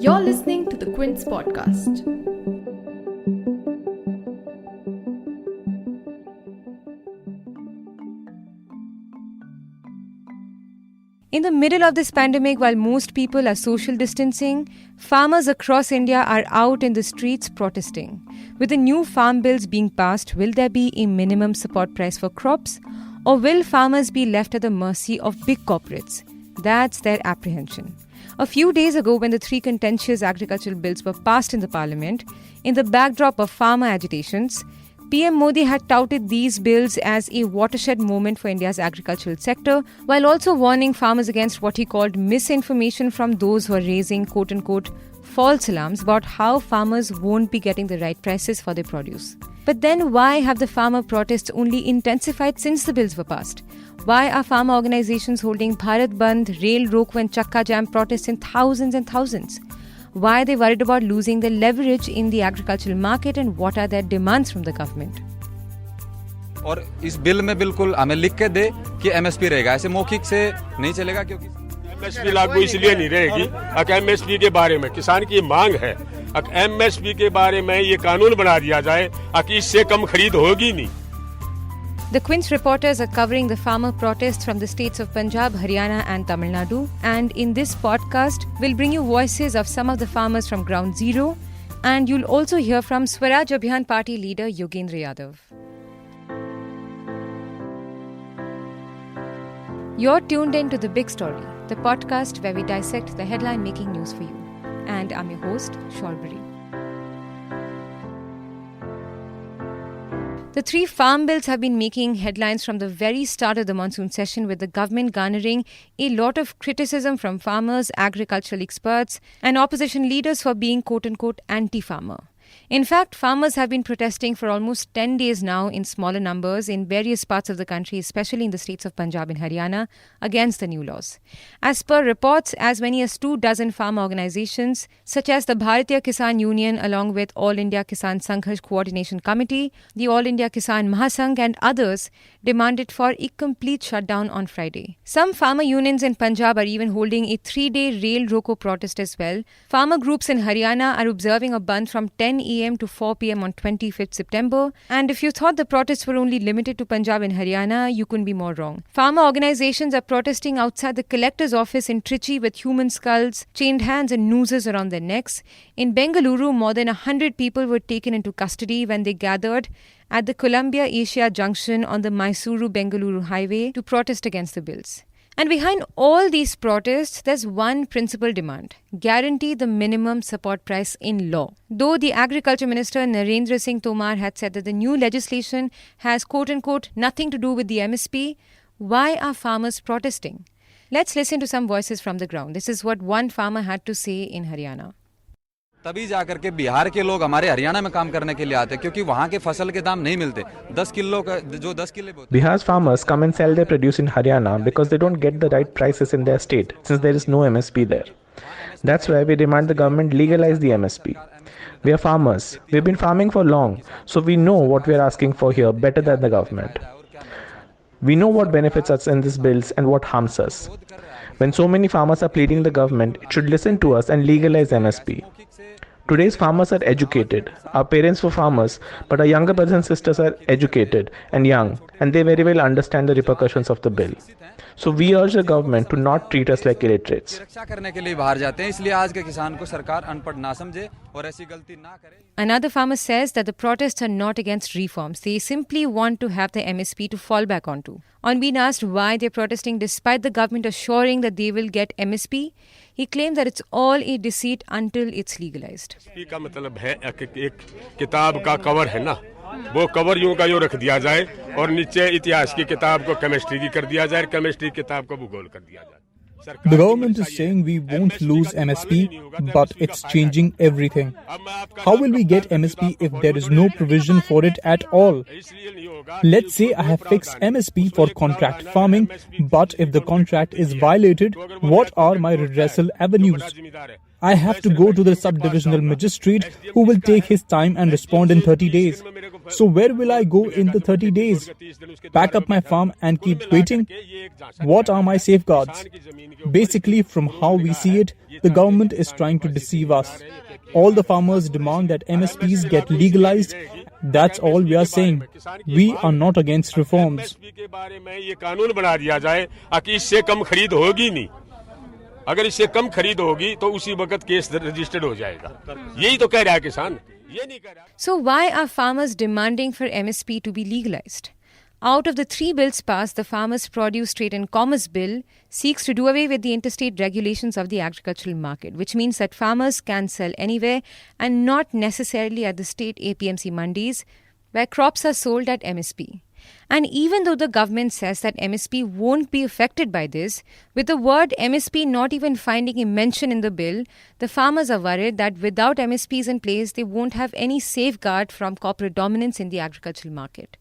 You're listening to the Quince podcast. In the middle of this pandemic, while most people are social distancing, farmers across India are out in the streets protesting. With the new farm bills being passed, will there be a minimum support price for crops? Or will farmers be left at the mercy of big corporates? That's their apprehension. A few days ago, when the three contentious agricultural bills were passed in the parliament, in the backdrop of farmer agitations, PM Modi had touted these bills as a watershed moment for India's agricultural sector, while also warning farmers against what he called misinformation from those who are raising quote-unquote false alarms about how farmers won't be getting the right prices for their produce. But then why have the farmer protests only intensified since the bills were passed? Why are farmer organizations holding Bharat Bandh, Rail Roko and Chakka Jam protests in thousands and thousands? Why are they worried about losing their leverage in the agricultural market, and what are their demands from the government? और इस bill में बिल्कुल हमें लिख के दे कि MSP रहेगा, ऐसे मौखिक से नहीं चलेगा क्योंकि एमएसपी लागू इसलिए नहीं रहेगी। अगर एमएसपी के बारे में किसान की मांग है, अगर एमएसपी के बारे में ये कानून बना दिया जाए कि इससे कम खरीद होगी नहीं। The Quince reporters are covering the farmer protests from the states of Punjab, Haryana and Tamil Nadu. And in this podcast, we'll bring you voices of some of the farmers from Ground Zero. And you'll also hear from Swaraj Abhiyan Party leader Yogendra Yadav. You're tuned in to The Big Story, the podcast where we dissect the headline-making news for you. And I'm your host, Shorbury. The three farm bills have been making headlines from the very start of the monsoon session, with the government garnering a lot of criticism from farmers, agricultural experts, and opposition leaders for being quote-unquote anti-farmer. In fact, farmers have been protesting for almost 10 days now in smaller numbers in various parts of the country, especially in the states of Punjab and Haryana, against the new laws. As per reports, as many as 24 farm organizations, such as the Bharatiya Kisan Union along with All India Kisan Sangharsh Coordination Committee, the All India Kisan Mahasangh and others, demanded for a complete shutdown on Friday. Some farmer unions in Punjab are even holding a 3-day Rail Roko protest as well. Farmer groups in Haryana are observing a bandh from 10 a.m. to 4 p.m. on 25th September. And if you thought the protests were only limited to Punjab and Haryana, you couldn't be more wrong. Farmer organizations are protesting outside the collector's office in Trichy with human skulls, chained hands and nooses around their necks. In Bengaluru, more than 100 people were taken into custody when they gathered at the Columbia Asia Junction on the Mysuru-Bengaluru highway to protest against the bills. And behind all these protests, there's one principal demand: guarantee the minimum support price in law. Though the Agriculture Minister Narendra Singh Tomar had said that the new legislation has quote-unquote nothing to do with the MSP, why are farmers protesting? Let's listen to some voices from the ground. This is what one farmer had to say in Haryana. तभी जाकर के बिहार के लोग हमारे हरियाणा में काम करने के लिए आते हैं क्योंकि वहाँ के फसल के दाम नहीं मिलते। 10 किलो का जो 10 kilo Bihar's farmers come and sell their produce in Haryana because they don't get the right prices in their state since there is no MSP there. That's why we demand the government legalize the MSP. We are farmers. We've been farming for long, so we know what we are asking for here better than the government. We know what benefits us in these bills and what harms us. When so many farmers are pleading the government, it should listen to us and legalize MSP. Today's farmers are educated. Our parents were farmers, but our younger brothers and sisters are educated and young, and they very well understand the repercussions of the bill. So we urge the government to not treat us like illiterates. Another farmer says that the protests are not against reforms. They simply want to have the MSP to fall back onto. On being asked why they're protesting despite the government assuring that they will get MSP, he claimed that it's all a deceit until it's legalized. का मतलब है एक किताब का cover है ना, वो cover यूं का यूं रख दिया जाए और नीचे इतिहास की किताब को केमिस्ट्री की कर दिया जाए, केमिस्ट्री किताब को भूगोल कर दिया जाए. The government is saying we won't lose MSP, but it's changing everything. How will we get MSP if there is no provision for it at all? Let's say I have fixed MSP for contract farming, but if the contract is violated, what are my redressal avenues? I have to go to the subdivisional magistrate who will take his time and respond in 30 days. So where will I go in the 30 days? Pack up my farm and keep waiting? What are my safeguards? Basically, from how we see it, the government is trying to deceive us. All the farmers demand that MSPs get legalized. That's all we are saying. We are not against reforms. अगर इससे कम खरीद होगी तो उसी वक्त case registered हो जाएगा यही तो कह रहा है किसान ये नहीं कह रहा So why are farmers demanding for MSP to be legalized? Out of the 3 bills passed, the Farmers' Produce Trade and Commerce Bill seeks to do away with the interstate regulations of the agricultural market, which means that farmers can sell anywhere and not necessarily at the state APMC mandis where crops are sold at MSP. And even though the government says that MSP won't be affected by this, with the word MSP not even finding a mention in the bill, the farmers are worried that without MSPs in place, they won't have any safeguard from corporate dominance in the agricultural market.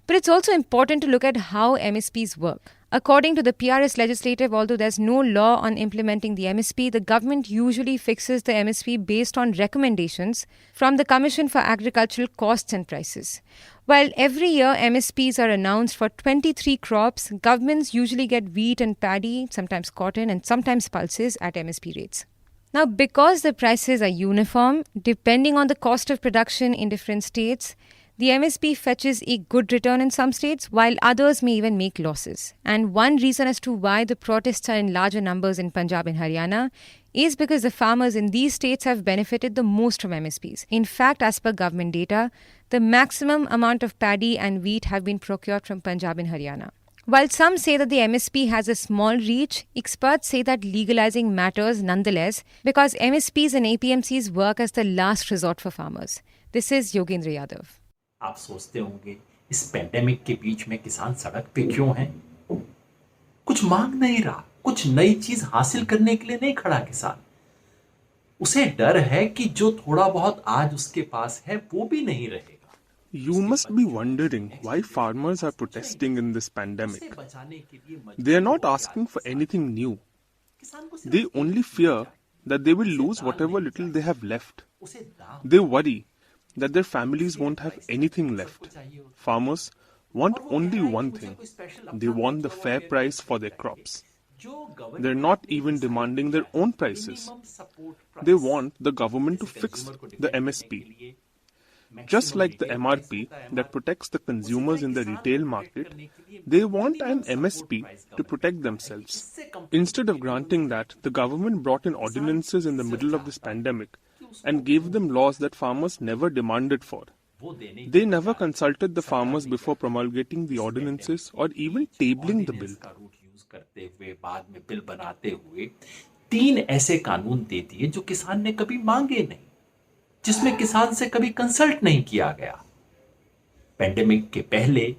But it's also important to look at how MSPs work. According to the PRS legislative, although there's no law on implementing the MSP, the government usually fixes the MSP based on recommendations from the Commission for Agricultural Costs and Prices. While every year MSPs are announced for 23 crops, governments usually get wheat and paddy, sometimes cotton and sometimes pulses at MSP rates. Now, because the prices are uniform, depending on the cost of production in different states, the MSP fetches a good return in some states, while others may even make losses. And one reason as to why the protests are in larger numbers in Punjab and Haryana is because the farmers in these states have benefited the most from MSPs. In fact, as per government data, the maximum amount of paddy and wheat have been procured from Punjab and Haryana. While some say that the MSP has a small reach, experts say that legalizing matters nonetheless because MSPs and APMCs work as the last resort for farmers. This is Yogendra Yadav. आप सोचते होंगे इस pandemic के बीच में किसान सड़क पे क्यों है? कुछ मांग नहीं रहा, कुछ नई चीज हासिल करने के लिए नहीं खड़ा किसान। उसे डर है कि जो थोड़ा बहुत आज उसके पास है वो भी नहीं रहेगा। You must be wondering why farmers are protesting in this pandemic. They are not asking for anything new. They only fear that they will lose whatever little they have left. They worry that their families won't have anything left. Farmers want only one thing. They want the fair price for their crops. They're not even demanding their own prices. They want the government to fix the MSP. Just like the MRP that protects the consumers in the retail market, they want an MSP to protect themselves. Instead of granting that, the government brought in ordinances in the middle of this pandemic and gave them laws that farmers never demanded for. They never consulted the farmers before promulgating the ordinances or even tabling the bill. बाद में bill बनाते हुए 3 ऐसे कानून दे दिए जो किसान ने कभी मांगे नहीं, जिसमें किसान से कभी कंसल्ट नहीं किया गया। पेंडेमिक के पहले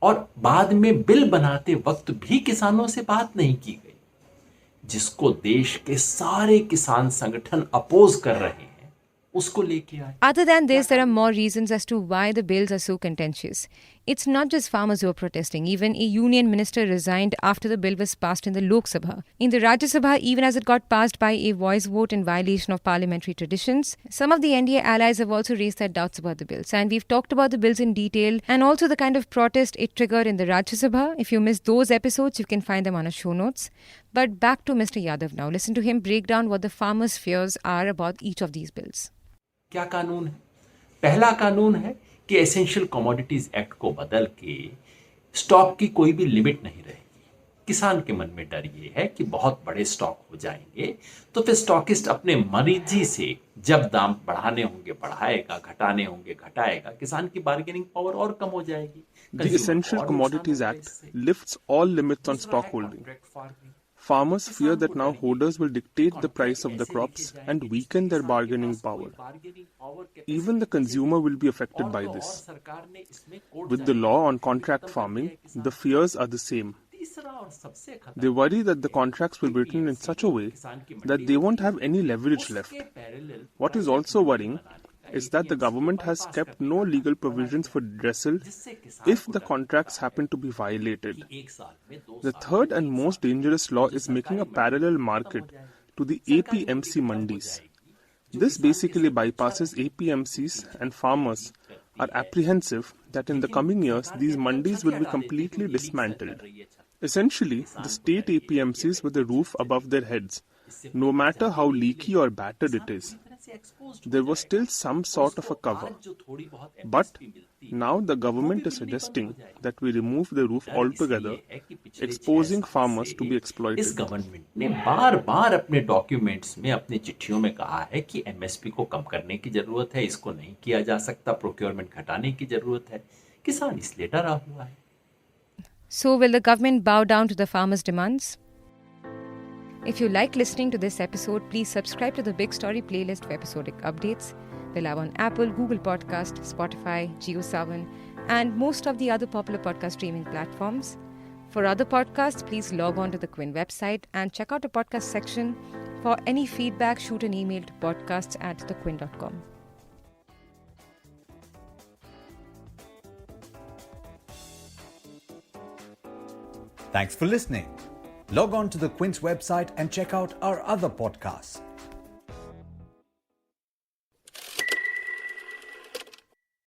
और बाद में बिल बनाते वक्त भी किसानों से बात नहीं की गई, जिसको देश के सारे किसान संगठन अपोज कर रहे हैं, उसको लेके आए। Other than this, there are more reasons as to why the bills are so contentious. It's not just farmers who are protesting. Even a union minister resigned after the bill was passed in the Lok Sabha. In the Rajya Sabha, even as it got passed by a voice vote in violation of parliamentary traditions, some of the NDA allies have also raised their doubts about the bills. And we've talked about the bills in detail and also the kind of protest it triggered in the Rajya Sabha. If you missed those episodes, you can find them on our show notes. But back to Mr. Yadav now. Listen to him break down what the farmers' fears are about each of these bills. क्या कानून है? पहला कानून है कि essential commodities act को बदल के स्टॉक की कोई भी लिमिट नहीं रहेगी। किसान के मन में डर ये है कि बहुत बड़े स्टॉक हो जाएंगे तो फिर स्टॉकिस्ट अपने मर्जी से जब दाम बढ़ाने होंगे बढ़ाएगा, घटाने होंगे घटाएगा, किसान की बार्गेनिंग पावर और कम हो जाएगी। The Essential Commodities Act lifts all limits on stock holding. Farmers fear that now holders will dictate the price of the crops and weaken their bargaining power. Even the consumer will be affected by this. With the law on contract farming, the fears are the same. They worry that the contracts will be written in such a way that they won't have any leverage left. What is also worrying is that the government has kept no legal provisions for redressal if the contracts happen to be violated. The third and most dangerous law is making a parallel market to the APMC mandis. This basically bypasses APMCs and farmers are apprehensive that in the coming years these mandis will be completely dismantled. Essentially, the state APMCs with a roof above their heads, no matter how leaky or battered it is. There was still some sort of a cover. But now the government is suggesting that we remove the roof altogether, exposing farmers to be exploited. इस government ने बार-बार अपने documents में, अपने चिट्ठियों में कहा है कि एमएसपी को कम करने की जरूरत है, इसको नहीं किया जा सकता, प्रोक्योरमेंट घटाने की जरूरत है. किसान इसलिए डरा हुआ है. So, will the government bow down to the farmers' demands? If you like listening to this episode, please subscribe to the Big Story playlist for episodic updates. We're live on Apple, Google Podcast, Spotify, JioSaavn, and most of the other popular podcast streaming platforms. For other podcasts, please log on to the Quint website and check out the podcast section. For any feedback, shoot an email to podcasts@thequint.com. Thanks for listening. Log on to the Quint's website and check out our other podcasts.